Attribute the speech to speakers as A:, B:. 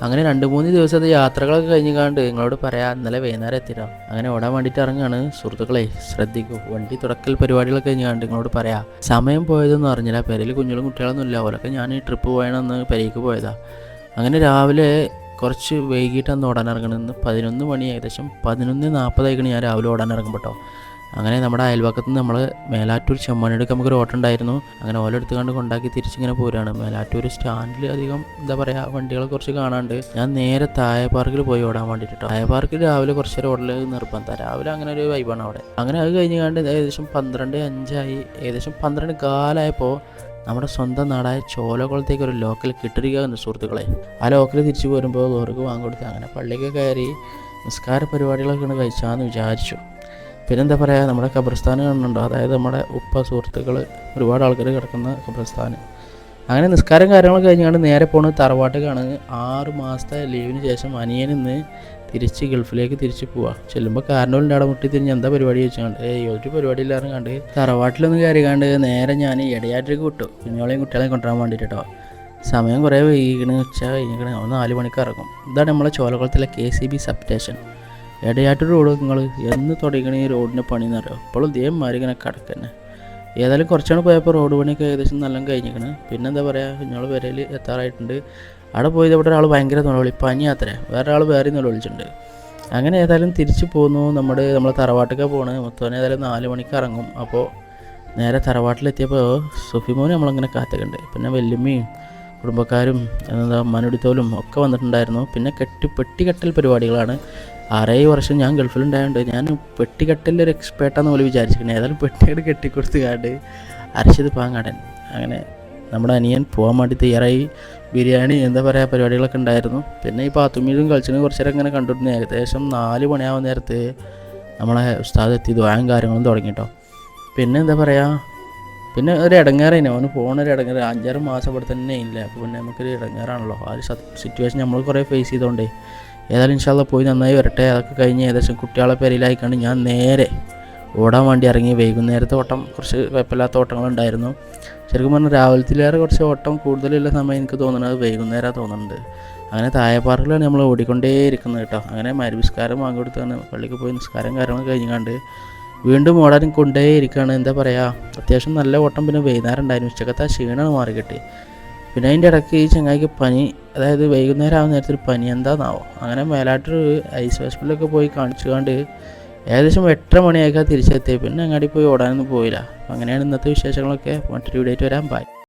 A: അങ്ങനെ 2-3 ദിവസത്തെ യാത്രകളൊക്കെ കഴിഞ്ഞാണ്ട് നിങ്ങളോട് പറയാം, ഇന്നലെ വൈകുന്നേരം എത്തിയിട്ടോ. അങ്ങനെ ഓടാൻ വേണ്ടിയിട്ട് ഇറങ്ങുകയാണ്. സുഹൃത്തുക്കളെ ശ്രദ്ധിക്കൂ, വണ്ടി തുടക്കൽ പരിപാടികളൊക്കെ കഴിഞ്ഞാണ്ട് നിങ്ങളോട് പറയാം. സമയം പോയതൊന്നും അറിഞ്ഞില്ല. പെരയിൽ കുഞ്ഞുങ്ങളും കുട്ടികളൊന്നും ഇല്ല. ഓലൊക്കെ ഞാൻ ഈ ട്രിപ്പ് പോയണമെന്ന് പെരയ്ക്ക് പോയതാണ്. അങ്ങനെ രാവിലെ കുറച്ച് വൈകിട്ടാണ് ഓടാൻ ഇറങ്ങണമെന്ന്. 11 മണി, ഏകദേശം 11:40 ഞാൻ രാവിലെ ഓടാൻ ഇറങ്ങുമ്പോൾ കേട്ടോ. അങ്ങനെ നമ്മുടെ അയൽവക്കത്ത് നിന്ന് നമ്മൾ മേലാറ്റൂർ ചെമ്മാണിയൊക്കെ നമുക്കൊരു ഓട്ടം ഉണ്ടായിരുന്നു. അങ്ങനെ ഓല എടുത്ത് കണ്ട് കൊണ്ടാക്കി തിരിച്ചിങ്ങനെ പോരാണ്. മേലാറ്റൂർ സ്റ്റാൻഡിൽ അധികം എന്താ പറയുക, വണ്ടികളെ കുറച്ച് കാണാണ്ട് ഞാൻ നേരെ തായ പാർക്കിൽ പോയി ഓടാൻ വേണ്ടിയിട്ട്. തായ പാർക്കിൽ രാവിലെ കുറച്ച് നേരം ഓടൽ നിർബന്ധം. രാവിലെ അങ്ങനെ ഒരു വൈബാണ് അവിടെ. അങ്ങനെ അത് കഴിഞ്ഞ് കണ്ട് ഏകദേശം 12:05 ഏകദേശം 12:15 നമ്മുടെ സ്വന്തം നാടായ ചോലകുളത്തേക്ക് ഒരു ലോക്കൽ കിട്ടിയിരിക്കുകയെന്ന് സുഹൃത്തുക്കളെ. ആ ലോക്കൽ തിരിച്ചു പോരുമ്പോൾ ദോർക്ക് വാങ്ങിക്കൊടുത്ത് അങ്ങനെ പള്ളിയൊക്കെ കയറി നിസ്കാര പരിപാടികളൊക്കെ കഴിച്ചാന്ന് വിചാരിച്ചു. പിന്നെന്താ പറയുക, നമ്മുടെ ഖബർസ്ഥാൻ കാണുന്നുണ്ടോ, അതായത് നമ്മുടെ സുഹൃത്തുക്കൾ ഒരുപാട് ആൾക്കാർ കിടക്കുന്ന ഖബർസ്ഥാൻ. അങ്ങനെ നിസ്കാരം കാര്യങ്ങളൊക്കെ കഴിഞ്ഞാണ്ട് നേരെ പോകുന്നത് തറവാട്ടിലാണ്. 6 മാസത്തെ ലീവിന് ശേഷം അനിയനിന്ന് തിരിച്ച് ഗൾഫിലേക്ക് തിരിച്ച് പോവാം. ചെല്ലുമ്പോൾ കാരണവലിൻ്റെ അവിടെ മുട്ടി തിരിഞ്ഞ് എന്താ പരിപാടി ചോദിച്ചാണ്ട് ഒരു പരിപാടി ഇല്ലാതെ കണ്ട് തറവാട്ടിലൊന്നും കയറിക്കാണ്ട് നേരെ ഞാൻ ഇടയാറ്റിലേക്ക് വിട്ടു, കുഞ്ഞോളെയും കുട്ടികളെയും കൊണ്ടുവരാൻ വേണ്ടിയിട്ട് കേട്ടോ. സമയം കുറേ വൈകിക്കണ്, ഉച്ച കഴിഞ്ഞിക്കണ്. 4 മണിക്ക് ഇറങ്ങും. ഇതാണ് നമ്മളെ ചോലക്കുളത്തിലെ KCB sub station. Edayattur road നിങ്ങൾ എന്ന് തുടങ്ങിക്കണ ഈ റോഡിൻ്റെ പണിയെന്ന് അറിയാം. ഇപ്പോഴും ഇതേമാതിരി ഇങ്ങനെ കിടക്കന്നെ. ഏതായാലും കുറച്ചാണ് പോയപ്പോൾ റോഡ് പണിയൊക്കെ ഏകദേശം നല്ല കഴിഞ്ഞിരിക്കണം. പിന്നെ എന്താ പറയുക, കുഞ്ഞോൾ വരയിൽ എത്താറായിട്ടുണ്ട്. അവിടെ പോയത് ഇവിടെ ഒരാൾ ഭയങ്കര നിലവിളി, പനി അത്രേ, വേറെ ആൾ വേറെ നിലവിളിച്ചിട്ടുണ്ട്. അങ്ങനെ ഏതായാലും തിരിച്ചു പോന്നു. നമ്മളെ തറവാട്ടിലേക്ക് പോകണം. മൊത്തം ഏതായാലും 4 മണിക്ക് ഇറങ്ങും. അപ്പോൾ നേരെ തറവാട്ടിലെത്തിയപ്പോൾ സുഫിമോന് നമ്മളിങ്ങനെ കാത്തുണ്ട്. പിന്നെ വല്യമ്മയും കുടുംബക്കാരും എന്താ മനുടിത്തോലും ഒക്കെ വന്നിട്ടുണ്ടായിരുന്നു. പിന്നെ പെട്ടികെട്ടൽ പരിപാടികളാണ്. 6 വർഷം ഞാൻ ഗൾഫിലുണ്ടായതുകൊണ്ട് ഞാൻ പെട്ടികെട്ടലിലൊരു എക്സ്പേർട്ടാന്ന് പോലെ വിചാരിച്ചിരിക്കുന്നത്. ഏതായാലും പെട്ടികെട്ട് കെട്ടിക്കൊടുത്ത് കാണ്ട് അരച്ചത് പാങ്ങാടൻ. അങ്ങനെ നമ്മുടെ അനിയൻ പോകാൻ വേണ്ടി തയ്യാറായി. ബിരിയാണി എന്താ പറയുക പരിപാടികളൊക്കെ ഉണ്ടായിരുന്നു. പിന്നെ ഈ പാത്തുമ്മീലും കളിച്ചിന് കുറച്ച് നേരം ഇങ്ങനെ കണ്ടിരുന്നു. ഏകദേശം 4 മണിയാവുന്ന നേരത്ത് നമ്മളെ ഉസ്താദ് എത്തി ദ്വായും കാര്യങ്ങളും തുടങ്ങിട്ടോ. പിന്നെ എന്താ പറയുക, പിന്നെ ഒരു ഇടങ്ങേറായിന് അവന് പോകണൊരു ഇടങ്ങേറ്. 5-6 മാസം ഇവിടെ തന്നെ ഇല്ല. അപ്പോൾ പിന്നെ നമുക്കൊരു ഇടങ്ങേറാണല്ലോ. ആ ഒരു സിറ്റുവേഷൻ നമ്മൾ കുറേ ഫേസ് ചെയ്തുകൊണ്ടേ. ഏതായാലും ഇൻഷാ അല്ലാഹ് പോയി നന്നായി വരട്ടെ. അതൊക്കെ കഴിഞ്ഞ് ഏകദേശം കുട്ടികളെ പേരിലായിക്കാണ്ട് ഞാൻ നേരെ ഓടാൻ വേണ്ടി ഇറങ്ങി. വൈകുന്നേരത്തെ ഓട്ടം കുറച്ച് കുഴപ്പമില്ലാത്ത ഓട്ടങ്ങളുണ്ടായിരുന്നു. ശരിക്കും പറഞ്ഞാൽ രാവിലത്തിലേറെ കുറച്ച് ഓട്ടം കൂടുതലുള്ള സമയം എനിക്ക് തോന്നുന്നത് വൈകുന്നേരം തോന്നുന്നുണ്ട്. അങ്ങനെ തായ പാർക്കിലാണ് നമ്മൾ ഓടിക്കൊണ്ടേയിരിക്കുന്നത് കേട്ടോ. അങ്ങനെ മരുവിസ്കാരം വാങ്ങിക്കൊടുത്താണ് പള്ളിക്ക് പോയി നിസ്കാരം കാര്യങ്ങളൊക്കെ കഴിഞ്ഞാണ്ട് വീണ്ടും ഓടാനും കൊണ്ടേയിരിക്കുകയാണ്. എന്താ പറയുക, അത്യാവശ്യം നല്ല ഓട്ടം. പിന്നെ വൈകുന്നേരം ഉണ്ടായിരുന്നു. ഉച്ചക്കത്തെ ക്ഷീണമാണ് മാറി കിട്ടി. പിന്നെ അതിൻ്റെ ഇടയ്ക്ക് ഈ ചങ്ങായിക്ക് പനി, അതായത് വൈകുന്നേരം ആവുന്ന നേരത്തൊരു പനി എന്താണെന്നാവോ. അങ്ങനെ മേലാട്ടൊരു ഐസ് ഹോസ്പിറ്റലൊക്കെ പോയി കാണിച്ചുകൊണ്ട് ഏകദേശം 8:30 മണിയായിക്കാൻ തിരിച്ചെത്തി. പിന്നെ അങ്ങാടി പോയി ഓടാനൊന്നും പോയില്ല. അങ്ങനെയാണ് ഇന്നത്തെ വിശേഷങ്ങളൊക്കെ. മറ്റൊരു വീഡിയോ ആയിട്ട് വരാം. ബൈ.